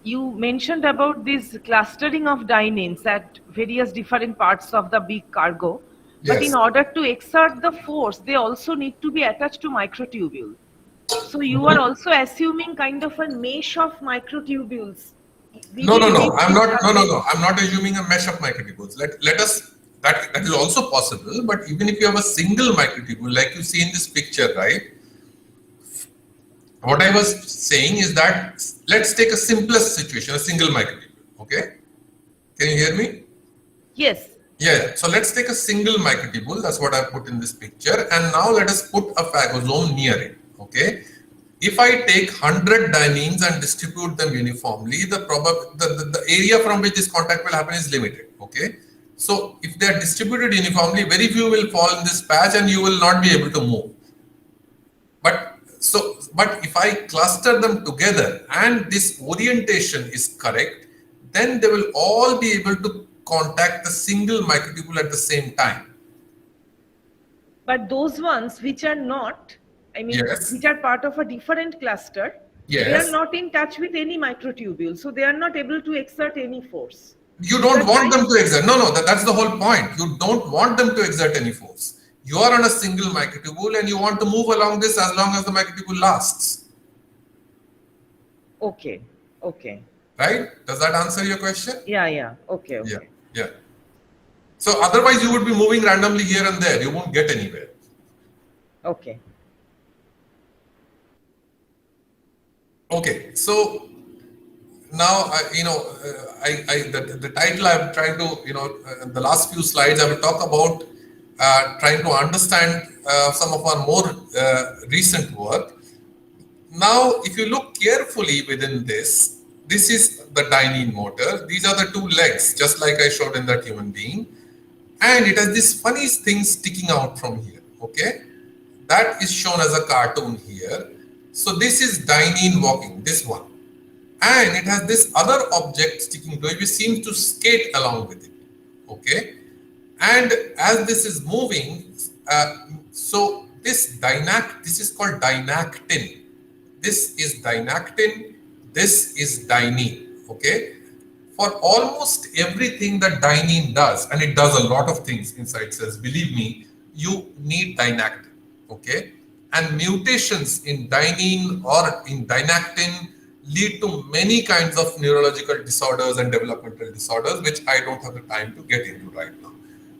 You mentioned about this clustering of dyneins at various different parts of the big cargo. Yes. But in order to exert the force, they also need to be attached to microtubule. So you are also assuming kind of a mesh of microtubules. No, no, no. I'm not. No, no, Subject. no. I'm not assuming a mesh of microtubules. Let us. That is also possible. But even if you have a single microtubule, like you see in this picture, right? What I was saying is that let's take a simplest situation, a single microtubule. Okay? Can you hear me? Yes. Yeah. So let's take a single microtubule. That's what I put in this picture. And now let us put a phagosome near it. Okay? If I take 100 dyneins and distribute them uniformly, the area from which this contact will happen is limited. Okay, so if they are distributed uniformly, very few will fall in this patch, and you will not be able to move. But if I cluster them together and this orientation is correct, then they will all be able to contact the single microtubule at the same time. But those ones which are not, I mean, Yes. which are part of a different cluster, Yes. they are not in touch with any microtubule, so they are not able to exert any force. You don't want them to exert. No, that's the whole point. You don't want them to exert any force. You are on a single microtubule and you want to move along this as long as the microtubule lasts. Okay. Okay. Right? Does that answer your question? Yeah. Okay. Yeah. So otherwise you would be moving randomly here and there. You won't get anywhere. Okay. Okay. So now, the title I'm trying to, the last few slides, I will talk about trying to understand some of our more recent work. Now, if you look carefully within this is the dynein motor. These are the two legs, just like I showed in that human being. And it has this funny thing sticking out from here, okay? That is shown as a cartoon here. So this is dynein walking, this one. And it has this other object sticking to it, which seems to skate along with it, okay? And as this is moving, so this is called dynactin. This is dynactin, this is dynein, okay? For almost everything that dynein does, and it does a lot of things inside cells, believe me, you need dynactin, okay? And mutations in dynein or in dynactin lead to many kinds of neurological disorders and developmental disorders, which I don't have the time to get into right now.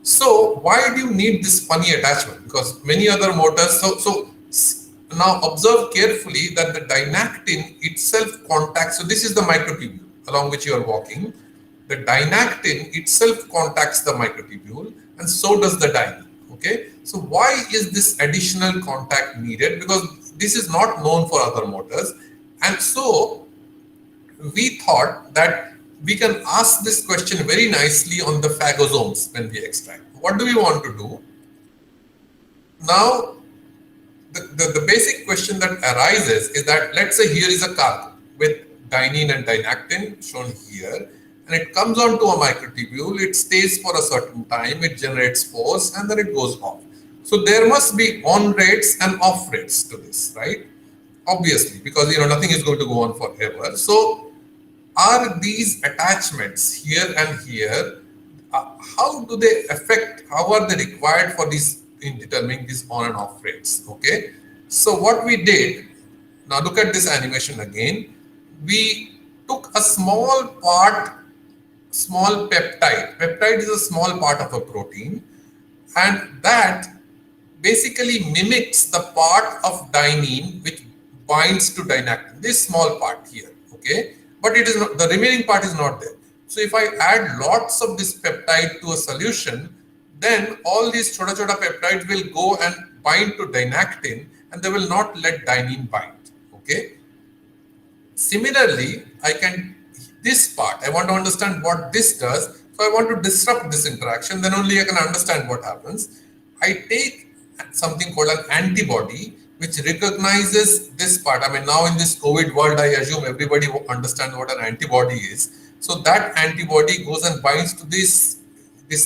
So why do you need this funny attachment? Because many other motors, so now observe carefully that the dynactin itself contacts, so this is the microtubule along which you are walking. The dynactin itself contacts the microtubule, and so does the dynein, okay? So why is this additional contact needed? Because this is not known for other motors. And so we thought that we can ask this question very nicely on the phagosomes when we extract. What do we want to do? Now, the basic question that arises is that, let's say here is a cargo with dynein and dynactin shown here, and it comes onto a microtubule, it stays for a certain time, it generates force, and then it goes off. So there must be on rates and off rates to this, right? Obviously, because nothing is going to go on forever. So are these attachments here and here, how do they affect, how are they required for these in determining these on and off rates? Okay, so what we did, now look at this animation again. We took a small peptide. Peptide is a small part of a protein, and that basically mimics the part of dynein which binds to dynactin, this small part here, okay? But it is not, the remaining part is not there. So if I add lots of this peptide to a solution, then all these choda peptides will go and bind to dynactin, and they will not let dynein bind, okay? Similarly, this part, I want to understand what this does. So I want to disrupt this interaction, then only I can understand what happens. I take something called an antibody, which recognizes this part. I mean, now in this COVID world, I assume everybody understands what an antibody is. So that antibody goes and binds to this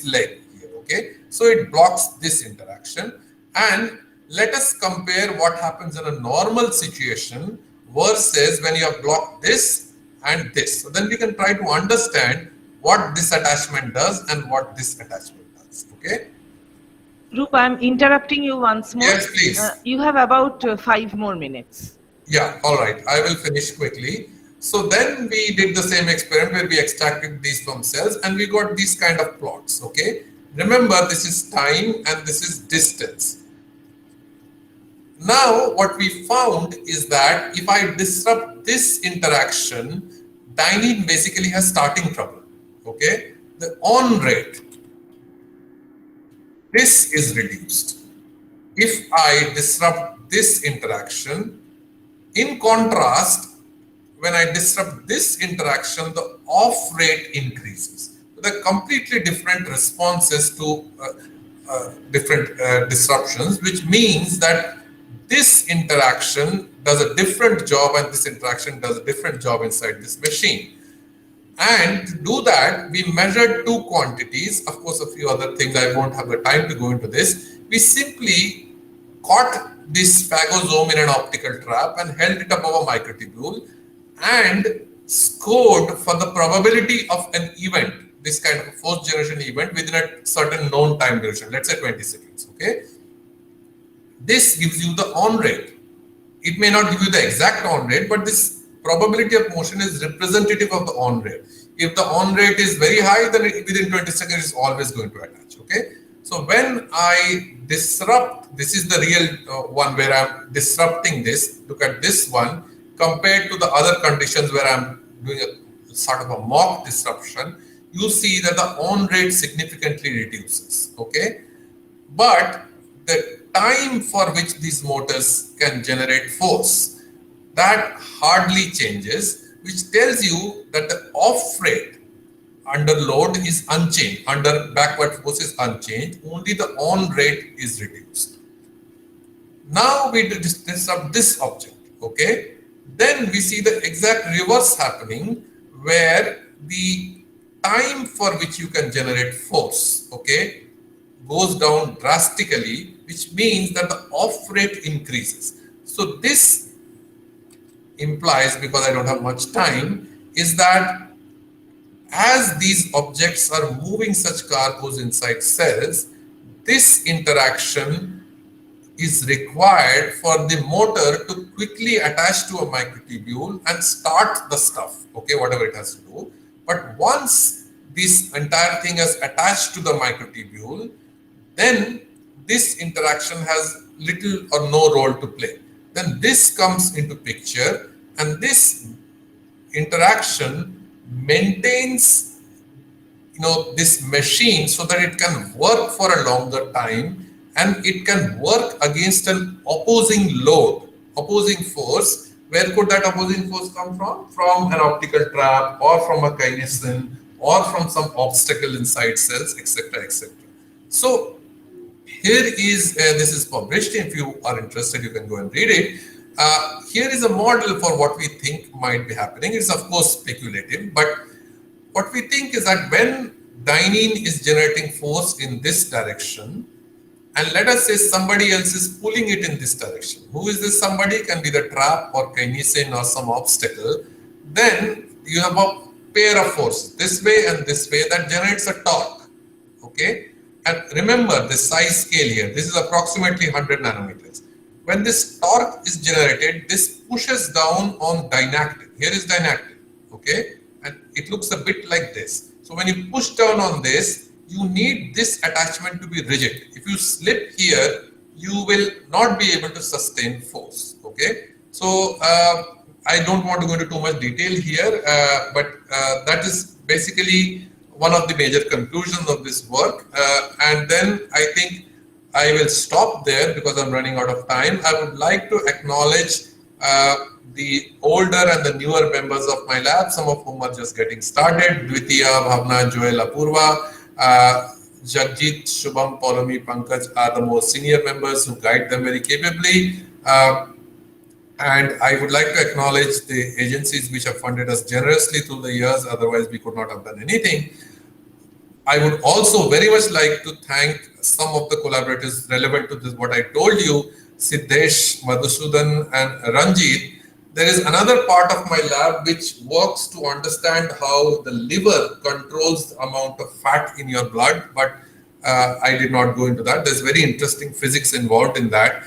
leg here, okay? So it blocks this interaction. And let us compare what happens in a normal situation versus when you have blocked this and this. So then we can try to understand what this attachment does and what this attachment does, okay? Rup, I'm interrupting you once more. Yes, please. You have about 5 more minutes. Yeah, all right. I will finish quickly. So then we did the same experiment where we extracted these from cells and we got these kind of plots, okay? Remember, this is time and this is distance. Now, what we found is that if I disrupt this interaction, dynein basically has starting trouble, okay? The on rate, this is reduced. If I disrupt this interaction, in contrast, when I disrupt this interaction, the off rate increases. They're completely different responses to different disruptions, which means that this interaction does a different job and this interaction does a different job inside this machine. And to do that, we measured two quantities, of course, a few other things. I won't have the time to go into this. We simply caught this phagosome in an optical trap and held it above a microtubule and scored for the probability of an event, this kind of a force generation event within a certain known time duration, let's say 20 seconds, okay? This gives you the on rate. It may not give you the exact on rate, but this probability of motion is representative of the on rate. If the on rate is very high, then within 20 seconds it's always going to attach, okay? So when I disrupt, this is the real one where I'm disrupting this, look at this one, compared to the other conditions where I'm doing a sort of a mock disruption, you see that the on rate significantly reduces, okay? But the time for which these motors can generate force, that hardly changes, which tells you that the off rate under load is unchanged, under backward force is unchanged, only the on rate is reduced. Now we disrupt this object, okay? Then we see the exact reverse happening where the time for which you can generate force, okay, goes down drastically, which means that the off rate increases. So this implies, because I don't have much time, is that as these objects are moving such cargoes inside cells, this interaction is required for the motor to quickly attach to a microtubule and start the stuff, okay, whatever it has to do. But once this entire thing is attached to the microtubule, then this interaction has little or no role to play. Then this comes into picture and this interaction maintains, this machine so that it can work for a longer time and it can work against an opposing load, opposing force. Where could that opposing force come from? From an optical trap or from a kinesin or from some obstacle inside cells, etc., etc. So here is, this is published. If you are interested, you can go and read it. Here is a model for what we think might be happening. It's of course speculative, but what we think is that when dynein is generating force in this direction, and let us say somebody else is pulling it in this direction. Who is this somebody? Can be the trap or kinesin or some obstacle. Then you have a pair of forces, this way and this way, that generates a torque, okay? And remember the size scale here, this is approximately 100 nanometers. When this torque is generated, this pushes down on dynactin. Here is dynactin, okay? And it looks a bit like this. So when you push down on this, you need this attachment to be rigid. If you slip here, you will not be able to sustain force, okay? So I don't want to go into too much detail here, but that is basically one of the major conclusions of this work. And then I think I will stop there because I'm running out of time. I would like to acknowledge the older and the newer members of my lab, some of whom are just getting started: Dvitiya, Bhavna, Joel, Apurva, Jagjit, Shubham, Paulomi, Pankaj are the most senior members who guide them very capably. And I would like to acknowledge the agencies which have funded us generously through the years, otherwise we could not have done anything. I would also very much like to thank some of the collaborators relevant to this, what I told you, Siddesh, Madhusudan and Ranjit. There is another part of my lab which works to understand how the liver controls the amount of fat in your blood, but I did not go into that. There's very interesting physics involved in that.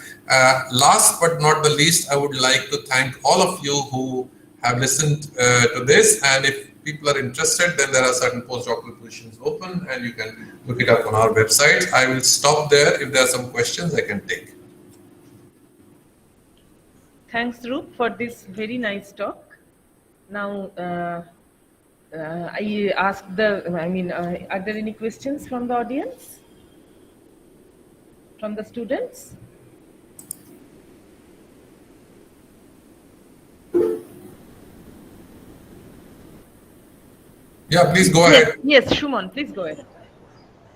Last but not the least, I would like to thank all of you who have listened to this. And if people are interested, then there are certain postdoctoral positions open and you can look it up on our website. I will stop there. If there are some questions, I can take. Thanks, Roop, for this very nice talk. Now, I ask are there any questions from the audience? From the students? Yeah, please go ahead. Yes, Shuman, please go ahead.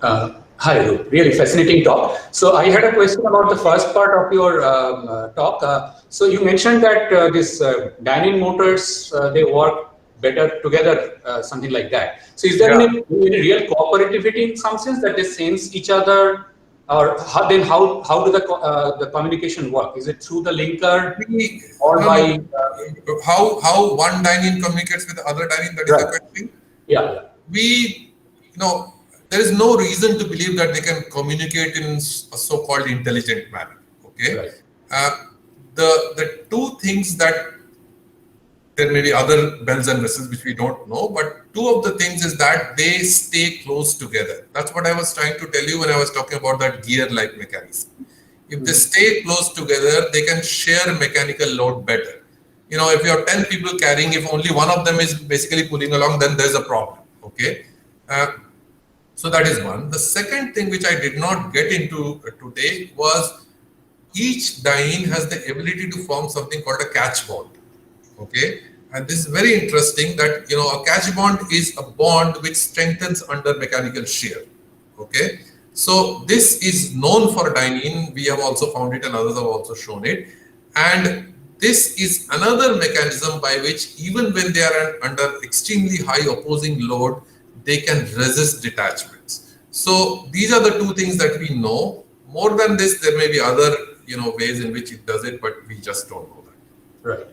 Hi, Roop. Really fascinating talk. So I had a question about the first part of your talk. So you mentioned that this dynein motors, they work better together, something like that. So is there any real cooperativity in some sense that they sense each other, or how do the communication work? Is it through the linker or by how one dynein communicates with the other dynein? That is the question. Yeah. There is no reason to believe that they can communicate in a so-called intelligent manner. Okay. Right. The two things that there may be other bells and whistles which we don't know, but two of the things is that they stay close together. That's what I was trying to tell you when I was talking about that gear-like mechanism. If they stay close together, they can share mechanical load better. If you have 10 people carrying, if only one of them is basically pulling along, then there's a problem. Okay. So that is one. The second thing which I did not get into today was each dynein has the ability to form something called a catch bond. Okay. And this is very interesting that, a catch bond is a bond which strengthens under mechanical shear. Okay. So this is known for dynein. We have also found it and others have also shown it. And this is another mechanism by which even when they are under extremely high opposing load, they can resist detachments. So these are the two things that we know. More than this, there may be other, ways in which it does it, but we just don't know that. Right.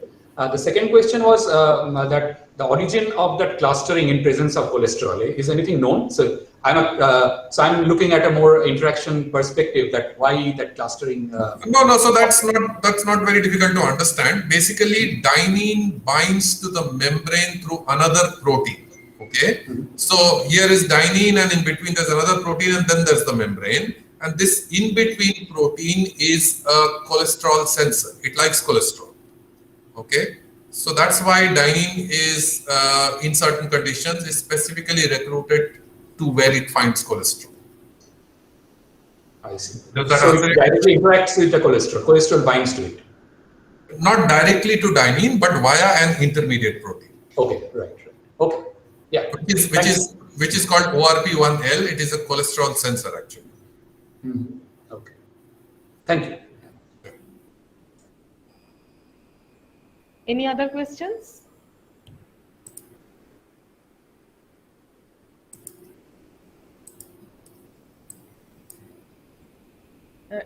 The second question was that the origin of that clustering in presence of cholesterol, is anything known? So I'm looking at a more interaction perspective, that why that clustering. No. So that's not very difficult to understand. Basically, dynein binds to the membrane through another protein. Okay. So here is dynein, and in between there's another protein, and then there's the membrane. And this in between protein is a cholesterol sensor. It likes cholesterol. Okay. So that's why dynein is, in certain conditions, is specifically recruited to where it finds cholesterol. I see. Does that so answer it it? directly interacts with the cholesterol. Cholesterol binds to it. Not directly to dynein, but via an intermediate protein. Okay. Right. Okay. Yeah. Which is called ORP1L. It is a cholesterol sensor actually. Okay. Thank you. Any other questions?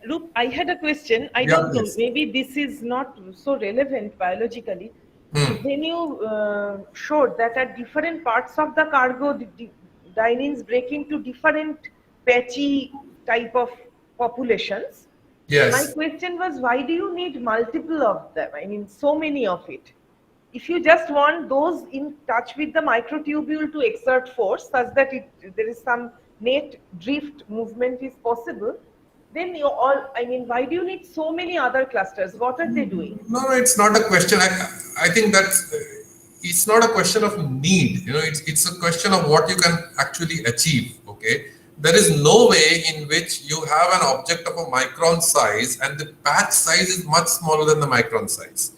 Roop, I had a question. I don't know, maybe this is not so relevant biologically. When you showed that at different parts of the cargo, the dynins break into different patchy type of populations. Yes. My question was, why do you need multiple of them? I mean, so many of it. If you just want those in touch with the microtubule to exert force such that there is some net drift movement is possible, then why do you need so many other clusters? What are they doing? No, it's not a question. I think that it's not a question of need. It's a question of what you can actually achieve. Okay. There is no way in which you have an object of a micron size and the patch size is much smaller than the micron size.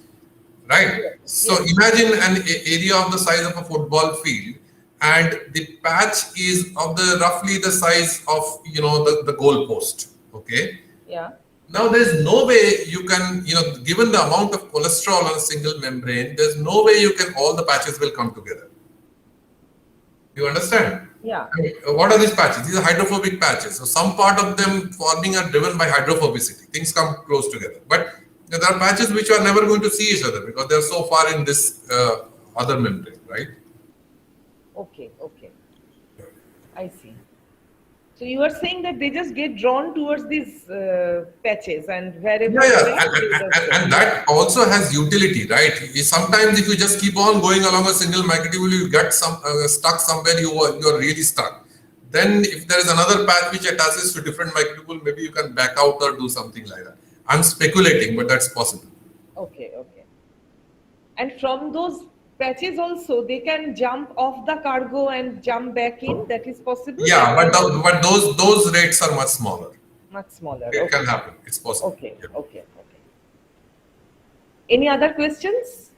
Right? Yes. So imagine an area of the size of a football field and the patch is of roughly the size of, the goal post. Okay. Yeah. Now there's no way you can, given the amount of cholesterol on a single membrane, there's no way all the patches will come together. You understand? Yeah. What are these patches? These are hydrophobic patches. So some part of them forming are driven by hydrophobicity. Things come close together. But there are patches which are never going to see each other because they're so far in this other membrane, right? Okay. I see. So you are saying that they just get drawn towards these patches and wherever. Yeah, and that also has utility, right? Sometimes if you just keep on going along a single microtubule, you get stuck somewhere, you are really stuck. Then if there is another path which attaches to different microtubule, maybe you can back out or do something like that. I'm speculating, but that's possible. Okay. And from those patches also, they can jump off the cargo and jump back in. That is possible. Yeah, but those rates are much smaller. Much smaller. It can happen. It's possible. Okay. Yeah. Okay. Any other questions?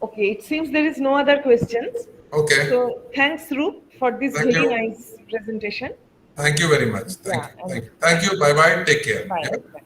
Okay, it seems there is no other questions. Okay. So thanks, Roop, for this Thank very you. nice presentation. Thank you very much. Yeah, Thank you. Bye bye. Take care. Bye. Yeah. Bye.